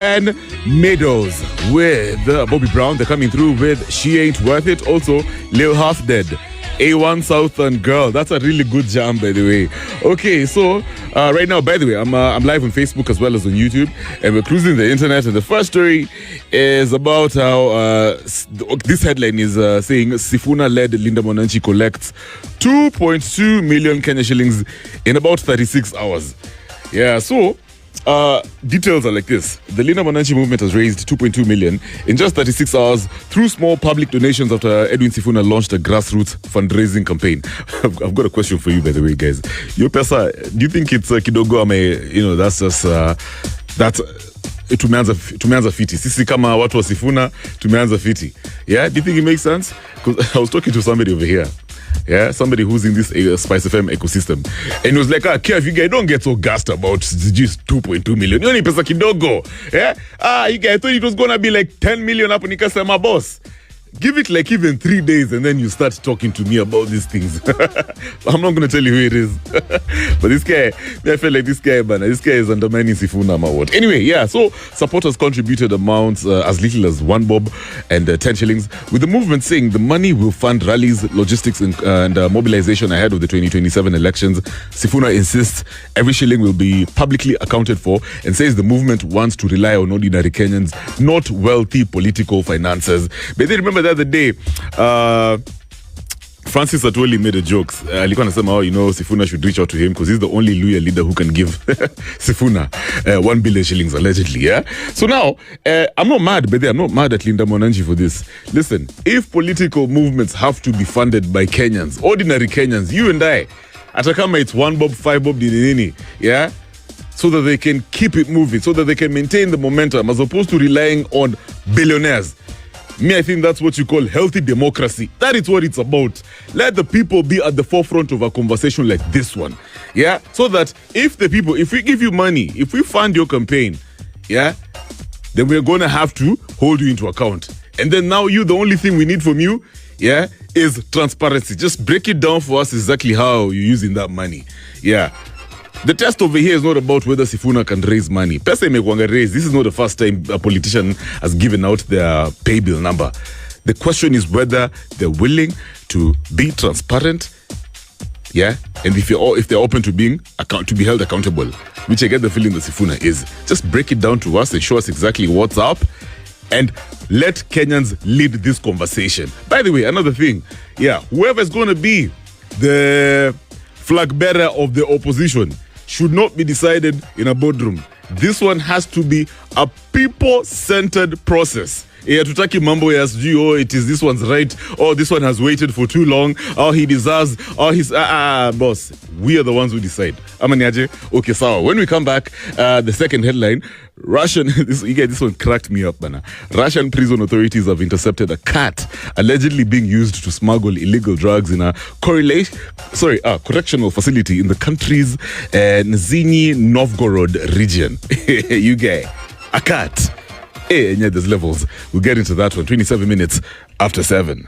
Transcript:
And Meadows with Bobby Brown. They're coming through with She Ain't Worth It. Also, Lil Half Dead, A1 Southern Girl. That's a really good jam, by the way. Okay, so right now, by the way, I'm live on Facebook as well as on YouTube, and we're cruising the internet. And the first story is about how this headline is saying Sifuna-led Linda Mwananchi collects 2.2 million Kenya shillings in about 36 hours. Yeah, so details are like this. The Linda Mwananchi movement has raised 2.2 million in just 36 hours through small public donations after Edwin Sifuna launched a grassroots fundraising campaign. I've got a question for you, by the way, guys. Your pesa, do you think it's kidogo ame, that's just that's tumeanza fiti. Sisi kama watu wa Sifuna tumeanza fiti. Yeah, do you think it makes sense? Because I was talking to somebody over here. Yeah, somebody who's in this SpiceFM ecosystem. And it was like, Kev, you guys don't get so gassed about just 2.2 million. You need pesa kidogo. Yeah? You guys thought it was going to be like 10 million hapo nikasema boss. Give it like even 3 days and then you start talking to me about these things. I'm not going to tell you who it is. But this guy, I feel like this guy is undermining Sifuna or what. Anyway, yeah, so supporters contributed amounts as little as 1 bob and 10 shillings, with the movement saying the money will fund rallies, logistics and mobilization ahead of the 2027 elections. Sifuna insists every shilling will be publicly accounted for and says the movement wants to rely on ordinary Kenyans, not wealthy political finances. But they remember the other day, Francis Atwoli made a joke. Alikuwa anasema, Sifuna should reach out to him because he's the only Luya leader who can give Sifuna 1 billion shillings, allegedly. Yeah. So now, I'm not mad, but I'm not mad at Linda Mwananchi for this. Listen, if political movements have to be funded by Kenyans, ordinary Kenyans, you and I, atakama it's 1 bob, 5 bob, nini, yeah, so that they can keep it moving, so that they can maintain the momentum, as opposed to relying on billionaires. Me, I think that's what you call healthy democracy. That is what it's about. Let the people be at the forefront of a conversation like this one. Yeah? So that if we give you money, if we fund your campaign, yeah, then we're going to have to hold you into account. And then now the only thing we need from you, yeah, is transparency. Just break it down for us exactly how you're using that money. Yeah. The test over here is not about whether Sifuna can raise money. Pesa imekuanga raise. This is not the first time a politician has given out their pay bill number. The question is whether they're willing to be transparent, yeah, and if they're open to be held accountable, which I get the feeling that Sifuna is. Just break it down to us and show us exactly what's up, and let Kenyans lead this conversation. By the way, another thing, yeah, whoever's going to be the flag bearer of the opposition should not be decided in a boardroom. This one has to be a people-centered process. Tutaki mambo ya sijui, it is this one's right, or this one has waited for too long, or he deserves, or he's boss. We are the ones who decide. Amaniaje? Okay, so when we come back, the second headline, this one cracked me up, bana. Russian prison authorities have intercepted a cat allegedly being used to smuggle illegal drugs in a correctional facility in the country's Nizhny Novgorod region. You get a cat. Hey, and yeah, there's levels. We'll get into that one. 27 minutes after 7.